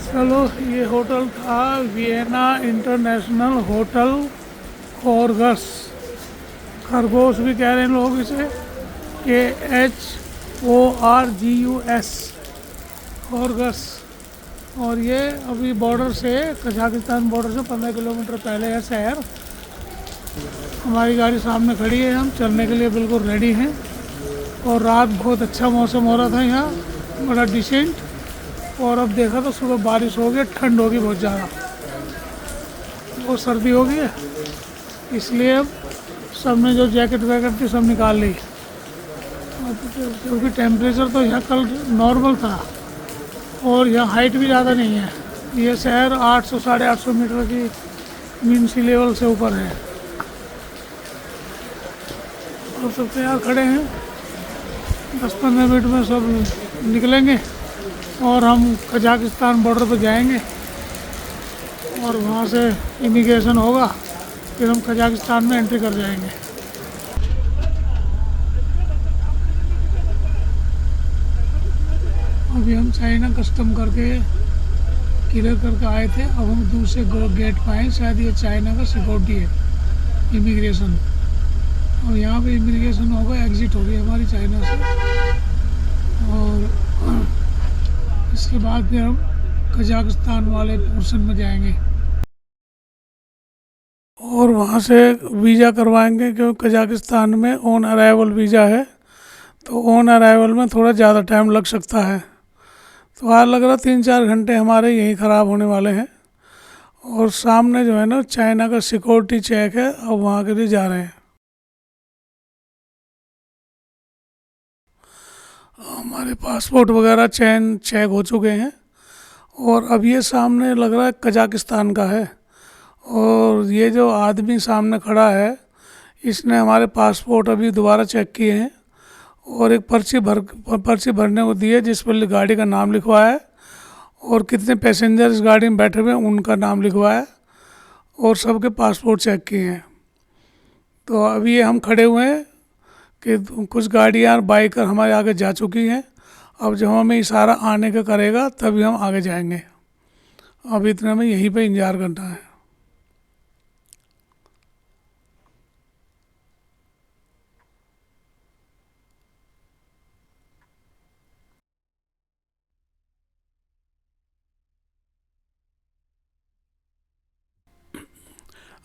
चलो, ये होटल था वियना इंटरनेशनल होटल खरगोश। खरगोश भी कह रहे हैं लोग इसे, KHORGUS, खरगोश। और ये अभी बॉर्डर से, कजाकिस्तान बॉर्डर से 15 किलोमीटर पहले है शहर। हमारी गाड़ी सामने खड़ी है, हम चलने के लिए बिल्कुल रेडी हैं। और रात बहुत अच्छा मौसम हो रहा था यहाँ, बड़ा डिसेंट। और अब देखा तो सुबह बारिश हो गई, ठंड होगी बहुत ज़्यादा, बहुत सर्दी हो गई है। इसलिए अब सबने जो जैकेट वैकेट थी सब निकाल ली, क्योंकि टेम्परेचर तो यहाँ कल नॉर्मल था। और यहाँ हाइट भी ज़्यादा नहीं है। ये शहर 800 साढ़े 800 मीटर की मीन सी लेवल से ऊपर है। और सब तैयार खड़े हैं, 10-15 मिनट में सब निकलेंगे और हम कजाकिस्तान बॉर्डर पर जाएंगे। और वहाँ से इमिग्रेशन होगा, फिर हम कजाकिस्तान में एंट्री कर जाएंगे। अभी हम चाइना कस्टम करके क्लियर करके आए थे। अब हम दूसरे गेट पर आए, शायद ये चाइना का सिक्योरिटी है, इमिग्रेशन। और यहाँ पे इमिग्रेशन होगा, एग्ज़िट होगी हमारी चाइना से। और इसके बाद फिर हम कजाकिस्तान वाले पोर्शन में जाएंगे और वहाँ से वीज़ा करवाएंगे, क्योंकि कजाकिस्तान में ऑन अराइवल वीज़ा है। तो ऑन अराइवल में थोड़ा ज़्यादा टाइम लग सकता है। तो आज लग रहा 3-4 घंटे हमारे यहीं ख़राब होने वाले हैं। और सामने जो है ना चाइना का सिक्योरिटी चेक है, अब वहाँ के लिए जा रहे हैं। हमारे पासपोर्ट वगैरह चेक हो चुके हैं। और अब ये सामने लग रहा है कजाकिस्तान का है। और ये जो आदमी सामने खड़ा है, इसने हमारे पासपोर्ट अभी दोबारा चेक किए हैं और एक पर्ची भरने को दी है, जिस पर गाड़ी का नाम लिखवाया है और कितने पैसेंजर इस गाड़ी में बैठे हुए हैं उनका नाम लिखवाया है और सबके पासपोर्ट चेक किए हैं। तो अभी ये हम खड़े हुए हैं कि कुछ गाड़ियाँ बाइक हमारे आगे जा चुकी हैं। अब जब हमें इशारा आने का करेगा तभी हम आगे जाएंगे। अभी इतने में यहीं पे इंतज़ार करना है।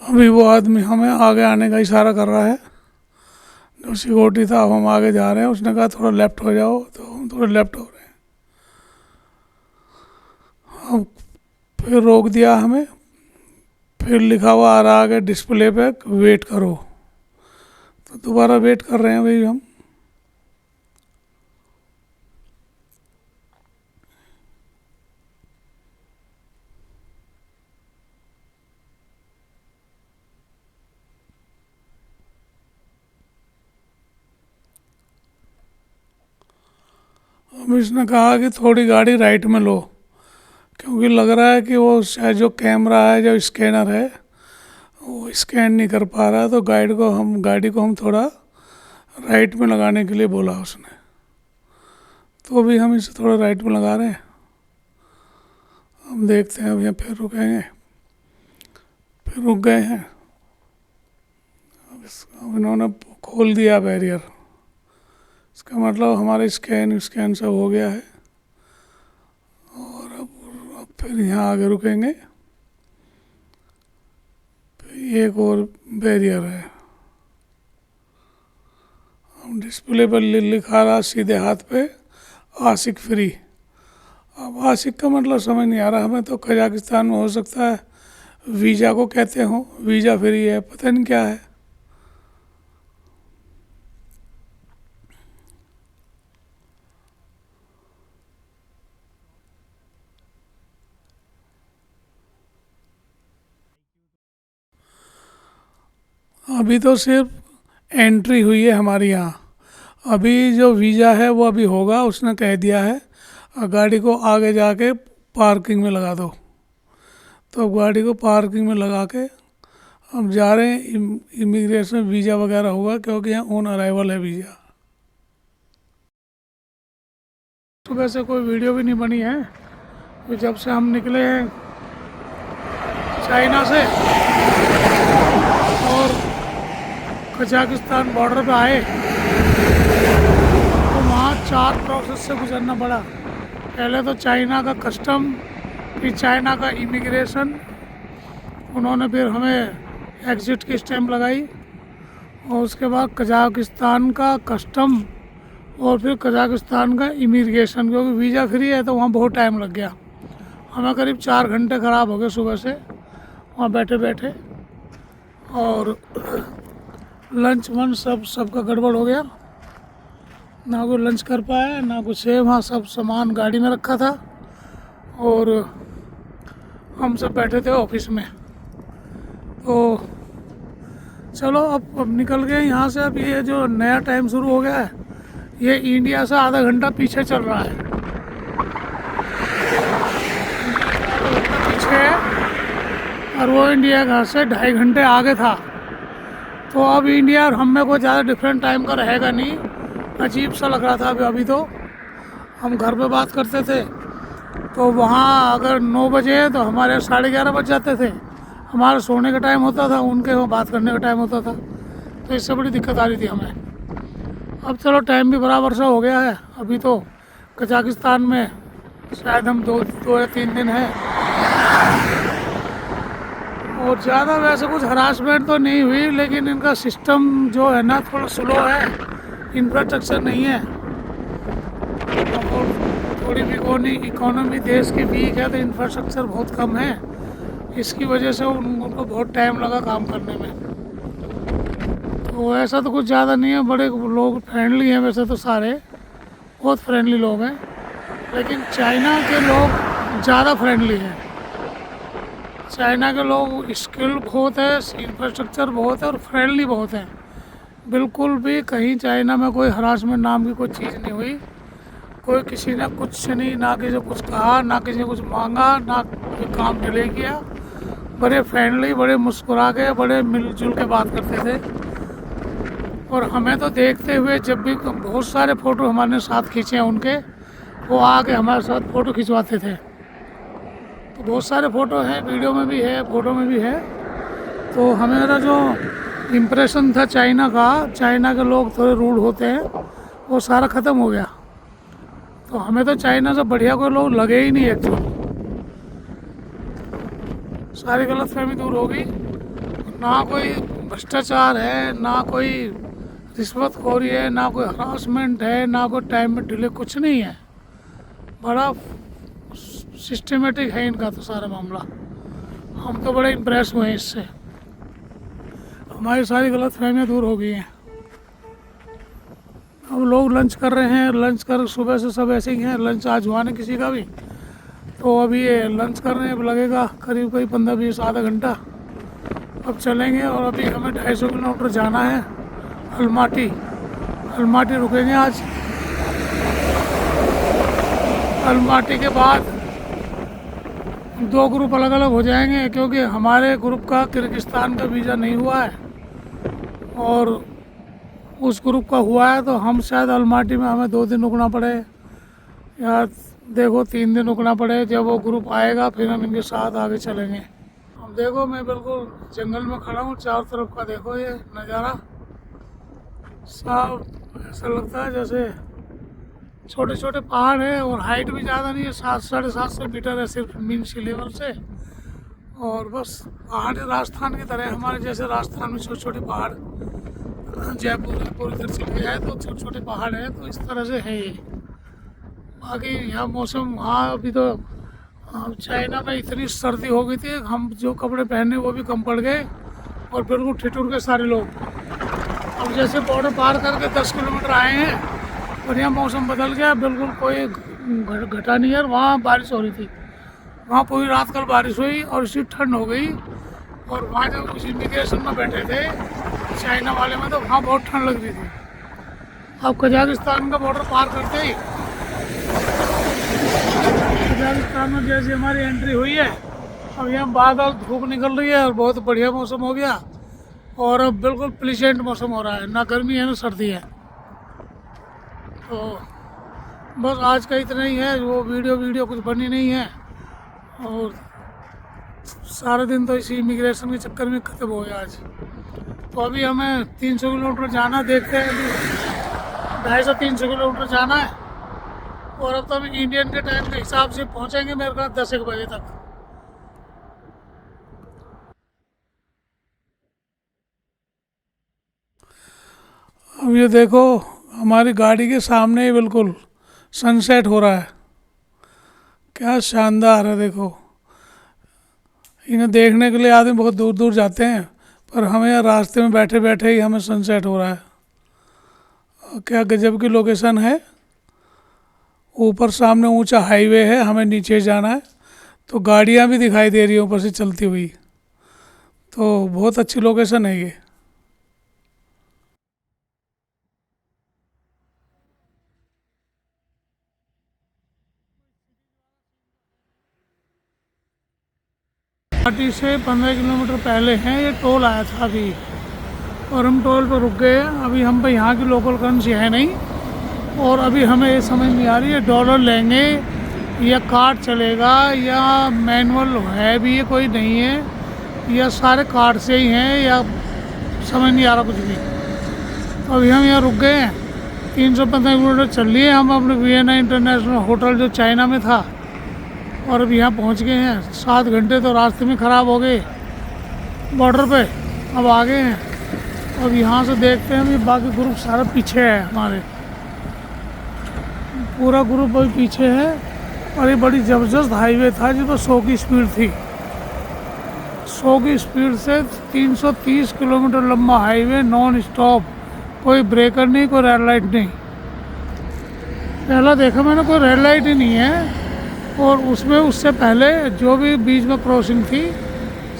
अभी वो आदमी हमें आगे आने का इशारा कर रहा है, जो सिक्योरिटी था। अब हम आगे जा रहे हैं, उसने कहा थोड़ा लेफ़्ट हो जाओ, तो हम थोड़ा लेफ़्ट हो रहे हैं। अब फिर रोक दिया हमें, फिर लिखा हुआ आ रहा है डिस्प्ले पे वेट करो। तो दोबारा वेट कर रहे हैं भाई हम। अब इसने कहा कि थोड़ी गाड़ी राइट में लो, क्योंकि लग रहा है कि वो शायद जो कैमरा है, जो स्कैनर है, वो स्कैन नहीं कर पा रहा है। तो गाड़ी को हम थोड़ा राइट में लगाने के लिए बोला उसने। तो अभी हम इसे थोड़ा राइट में लगा रहे हैं। हम देखते हैं, अब यहाँ फिर रुकेंगे। फिर रुक गए हैं। अब इन्होंने खोल दिया बैरियर। इसका मतलब हमारा स्कैन सब हो गया है। और अब फिर यहाँ आगे रुकेंगे। एक और बैरियर है। हम डिस्प्ले पर लिखा रहा सीधे हाथ पे आशिक फ्री। अब आशिक का मतलब समझ नहीं आ रहा हमें। तो कजाकिस्तान में हो सकता है वीज़ा को कहते हों, वीज़ा फ्री है, पता नहीं क्या है। अभी तो सिर्फ एंट्री हुई है हमारे यहाँ। अभी जो वीज़ा है वो अभी होगा, उसने कह दिया है। और गाड़ी को आगे जाके पार्किंग में लगा दो। तो अब गाड़ी को पार्किंग में लगा के हम जा रहे हैं। इमिग्रेशन वीज़ा वगैरह होगा, क्योंकि यहाँ ऑन अराइवल है वीज़ा। सुबह से कोई वीडियो भी नहीं बनी है, तो जब से हम निकले हैं चाइना से और कजाकिस्तान बॉर्डर पे आए तो वहाँ 4 प्रोसेस से गुजरना पड़ा। पहले तो चाइना का कस्टम, फिर चाइना का इमिग्रेशन, उन्होंने फिर हमें एग्ज़िट की स्टैम्प लगाई, और उसके बाद कजाकिस्तान का कस्टम, और फिर कजाकिस्तान का इमिग्रेशन। क्योंकि वीज़ा फ्री है तो वहाँ बहुत टाइम लग गया, हमें करीब 4 घंटे ख़राब हो गए सुबह से वहाँ बैठे बैठे। और लंच वंच सबका गड़बड़ हो गया, ना कोई लंच कर पाया ना कुछ है। वहाँ सब सामान गाड़ी में रखा था और हम सब बैठे थे ऑफिस में। तो चलो अब निकल गए यहाँ से। अब ये जो नया टाइम शुरू हो गया है, ये इंडिया से आधा घंटा पीछे चल रहा है, पीछे है, और वो इंडिया घर से 2.5 घंटे आगे था। तो अब इंडिया और हम में कोई ज़्यादा डिफरेंट टाइम का रहेगा नहीं। अजीब सा लग रहा था। अभी तो हम घर पे बात करते थे तो वहाँ अगर 9 बजे तो हमारे 11:30 बज जाते थे। हमारा सोने का टाइम होता था, उनके वहाँ बात करने का टाइम होता था। तो इससे बड़ी दिक्कत आ रही थी हमें। अब चलो टाइम भी बराबर सा हो गया है। अभी तो कजाकिस्तान में शायद हम 2 या 3 दिन हैं, और ज़्यादा वैसे कुछ हरासमेंट तो नहीं हुई, लेकिन इनका सिस्टम जो है ना थोड़ा स्लो है, इंफ्रास्ट्रक्चर नहीं है, और थोड़ी भी इकोनॉमी देश की वीक है तो इंफ्रास्ट्रक्चर बहुत कम है। इसकी वजह से उनको बहुत टाइम लगा काम करने में। तो ऐसा तो कुछ ज़्यादा नहीं है, बड़े लोग फ्रेंडली हैं वैसे तो, सारे बहुत फ्रेंडली लोग हैं, लेकिन चाइना के लोग ज़्यादा फ्रेंडली हैं। चाइना के लोग स्किल बहुत है, इंफ्रास्ट्रक्चर बहुत है और फ्रेंडली बहुत है। बिल्कुल भी कहीं चाइना में कोई हरासमेंट नाम की कोई चीज़ नहीं हुई। कोई किसी ने कुछ नहीं, ना किसी ने कुछ कहा, ना किसी ने कुछ मांगा, ना कोई काम डिले किया। बड़े फ्रेंडली, बड़े मुस्कुरा के, बड़े मिलजुल के बात करते थे। और हमें तो देखते हुए जब भी बहुत सारे फ़ोटो हमारे साथ खींचे हैं उनके, वो आके हमारे साथ फ़ोटो खिंचवाते थे। तो बहुत सारे फ़ोटो हैं, वीडियो में भी है, फ़ोटो में भी है। तो हमारा जो इम्प्रेशन था चाइना का, चाइना के लोग थोड़े रूड होते हैं, वो सारा ख़त्म हो गया। तो हमें तो चाइना से बढ़िया कोई लोग लगे ही नहीं एक्चुअली। सारी गलतफहमी दूर हो गई। ना कोई भ्रष्टाचार है, ना कोई रिश्वतखोरी है, ना कोई हरासमेंट है, ना कोई टाइम में डिले, कुछ नहीं है। बड़ा सिस्टमेटिक है इनका तो सारा मामला। हम तो बड़े इम्प्रेस हुए हैं इससे। हमारी सारी गलतफहमियाँ दूर हो गई हैं। अब लोग लंच कर रहे हैं, लंच कर सुबह से सब ऐसे ही हैं, लंच आज हुआ नहीं किसी का भी। तो अभी ये लंच कर रहे हैं, अब लगेगा करीब 15-20 आधा घंटा। अब चलेंगे और अभी हमें 250 किलोमीटर जाना है अलमाटी। अलमाटी रुकेंगे आज। अलमाटी के बाद 2 ग्रुप अलग अलग हो जाएंगे, क्योंकि हमारे ग्रुप का किर्गिस्तान का वीज़ा नहीं हुआ है और उस ग्रुप का हुआ है। तो हम शायद अलमाटी में हमें 2 दिन रुकना पड़े या देखो 3 दिन रुकना पड़े। जब वो ग्रुप आएगा फिर हम इनके साथ आगे चलेंगे। अब देखो मैं बिल्कुल जंगल में खड़ा हूँ, चारों तरफ का देखो ये नज़ारा। सब ऐसा लगता है जैसे छोटे छोटे पहाड़ है, और हाइट भी ज़्यादा नहीं है, 700-750 मीटर है सिर्फ मीन सी लेवल से। और बस पहाड़ राजस्थान की तरह, हमारे जैसे राजस्थान में छोटे छोटे पहाड़, जयपुर इधर चले गए तो छोटे छोटे पहाड़ हैं, तो इस तरह से है ये। बाकी यहाँ मौसम, हाँ अभी तो चाइना में इतनी सर्दी हो गई थी, हम जो कपड़े पहने वो भी कम पड़ गए और बिल्कुल ठिठुर के सारे लोग। अब जैसे बॉर्डर पार करके 10 किलोमीटर आए हैं और यहाँ मौसम बदल गया, बिल्कुल कोई घटा नहीं है। वहाँ बारिश हो रही थी, वहाँ पूरी रात कल बारिश हुई और इसी ठंड हो गई। और वहाँ जब उस इमिग्रेशन में बैठे थे चाइना वाले में, तो वहाँ बहुत ठंड लग रही थी। अब कजाकिस्तान का बॉर्डर पार करते ही कजाकिस्तान में जैसे हमारी एंट्री हुई है, अब यहाँ बादल धूप निकल रही है और बहुत बढ़िया मौसम हो गया। और अब बिल्कुल प्लीजेंट मौसम हो रहा है, ना गर्मी है ना सर्दी है। तो बस आज का इतना ही है। वो वीडियो कुछ बनी नहीं है, और सारा दिन तो इसी इमिग्रेशन के चक्कर में ख़त्म हो गया आज। तो अभी हमें 300 किलोमीटर जाना है, देखते हैं अभी 250-300 किलोमीटर जाना है। और अब तो हम इंडियन के टाइम के हिसाब से पहुंचेंगे मेरे ख्याल 10 बजे तक। अब ये देखो हमारी गाड़ी के सामने ही बिल्कुल सनसेट हो रहा है, क्या शानदार है। देखो इन्हें देखने के लिए आदमी बहुत दूर दूर जाते हैं, पर हमें यहाँ रास्ते में बैठे बैठे ही हमें सनसेट हो रहा है। और क्या गजब की लोकेशन है। ऊपर सामने ऊंचा हाईवे है, हमें नीचे जाना है, तो गाड़ियाँ भी दिखाई दे रही हैं ऊपर से चलती हुई। तो बहुत अच्छी लोकेशन है ये। गुवाहाटी से 15 किलोमीटर पहले हैं, ये टोल आया था अभी, और हम टोल पर रुक गए। अभी हम पे यहाँ की लोकल करेंसी है नहीं, और अभी हमें ये समझ नहीं आ रही है डॉलर लेंगे या कार्ड चलेगा या मैनुअल है भी, ये कोई नहीं है, या सारे कार्ड से ही हैं, या समझ नहीं आ रहा कुछ भी। तो अभी हम यहाँ रुक गए हैं, 315 किलोमीटर चल लिए हम अपने वियना इंटरनेशनल होटल जो चाइना में था, और अब यहाँ पहुँच गए हैं। 7 घंटे तो रास्ते में ख़राब हो गए बॉर्डर पे, अब आ गए हैं। अब यहाँ से देखते हैं, अभी बाकी ग्रुप सारा पीछे है, हमारे पूरा ग्रुप अभी पीछे है। और ये बड़ी ज़बरदस्त हाईवे था जिस पर 100 की स्पीड थी। 100 की स्पीड से 330 किलोमीटर लंबा हाईवे नॉन स्टॉप, कोई ब्रेकर नहीं, कोई रेड लाइट नहीं। पहला देखा मैंने, कोई रेड लाइट ही नहीं है। और उसमें उससे पहले जो भी बीच में क्रॉसिंग थी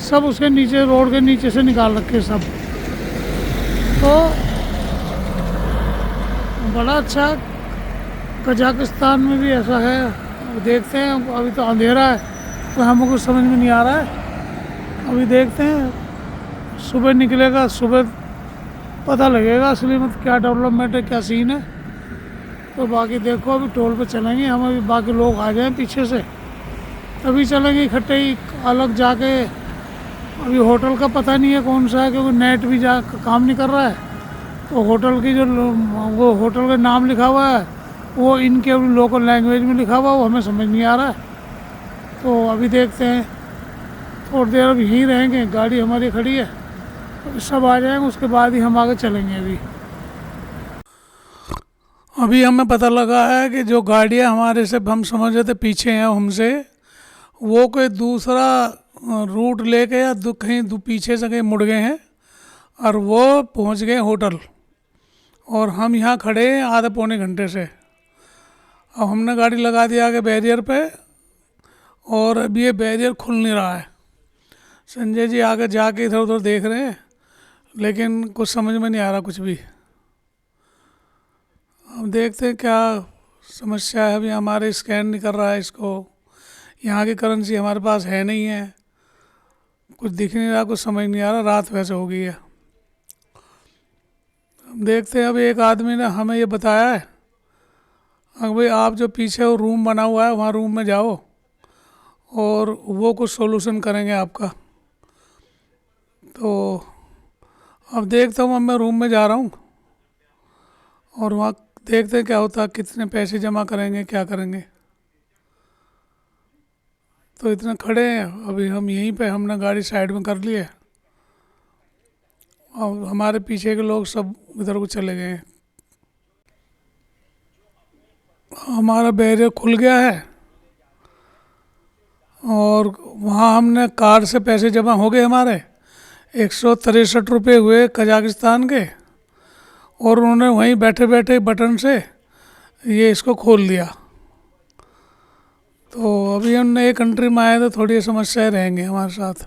सब उसके नीचे, रोड के नीचे से निकाल रखे सब। तो बड़ा अच्छा। कजाकिस्तान में भी ऐसा है, अब देखते हैं। अभी तो अंधेरा है तो हमको कुछ समझ में नहीं आ रहा है। अभी देखते हैं, सुबह निकलेगा, सुबह पता लगेगा असली में क्या डेवलपमेंट है, क्या सीन है। तो बाकी देखो अभी टोल पे चलेंगे हम, अभी बाकी लोग आ जाएं पीछे से तभी चलेंगे इकट्ठे ही, अलग जाके। अभी होटल का पता नहीं है कौन सा है, क्योंकि नेट भी काम नहीं कर रहा है। तो होटल की जो वो होटल का नाम लिखा हुआ है वो इनके लोकल लैंग्वेज में लिखा हुआ है, वो हमें समझ नहीं आ रहा है। तो अभी देखते हैं, थोड़ी देर अभी यहीं रहेंगे, गाड़ी हमारी खड़ी है, तो सब आ जाएंगे उसके बाद ही हम आगे चलेंगे। अभी हमें पता लगा है कि जो गाड़ियाँ हमारे से हम समझ रहे थे पीछे हैं हमसे, वो कोई दूसरा रूट लेके या कहीं पीछे से कहीं मुड़ गए हैं, और वो पहुंच गए होटल, और हम यहाँ खड़े हैं आधे पौने घंटे से। अब हमने गाड़ी लगा दी आगे बैरियर पे, और अभी ये बैरियर खुल नहीं रहा है। संजय जी आगे जाके इधर उधर देख रहे हैं, लेकिन कुछ समझ में नहीं आ रहा कुछ भी। अब देखते हैं क्या समस्या है। अभी हमारे स्कैन नहीं कर रहा है इसको, यहाँ की करेंसी हमारे पास है नहीं है, कुछ दिख नहीं रहा, कुछ समझ नहीं आ रहा। रात वैसे हो गई है। अब देखते हैं। अभी एक आदमी ने हमें ये बताया है, अब भाई आप जो पीछे वो रूम बना हुआ है वहाँ रूम में जाओ, और वो कुछ सोल्यूशन करेंगे आपका। तो अब देखता हूँ, अब मैं रूम में जा रहा हूँ, और वहाँ देखते हैं क्या होता है, कितने पैसे जमा करेंगे, क्या करेंगे। तो इतने खड़े हैं अभी हम यहीं पे, हमने गाड़ी साइड में कर ली है, और हमारे पीछे के लोग सब इधर को चले गए हैं। हमारा बैरियर खुल गया है, और वहाँ हमने कार्ड से पैसे जमा हो गए हमारे 163 रुपये हुए कजाकिस्तान के, और उन्होंने वहीं बैठे बैठे बटन से ये इसको खोल दिया। तो अभी हम नए कंट्री में आए तो थोड़ी समस्याएं रहेंगी हमारे साथ।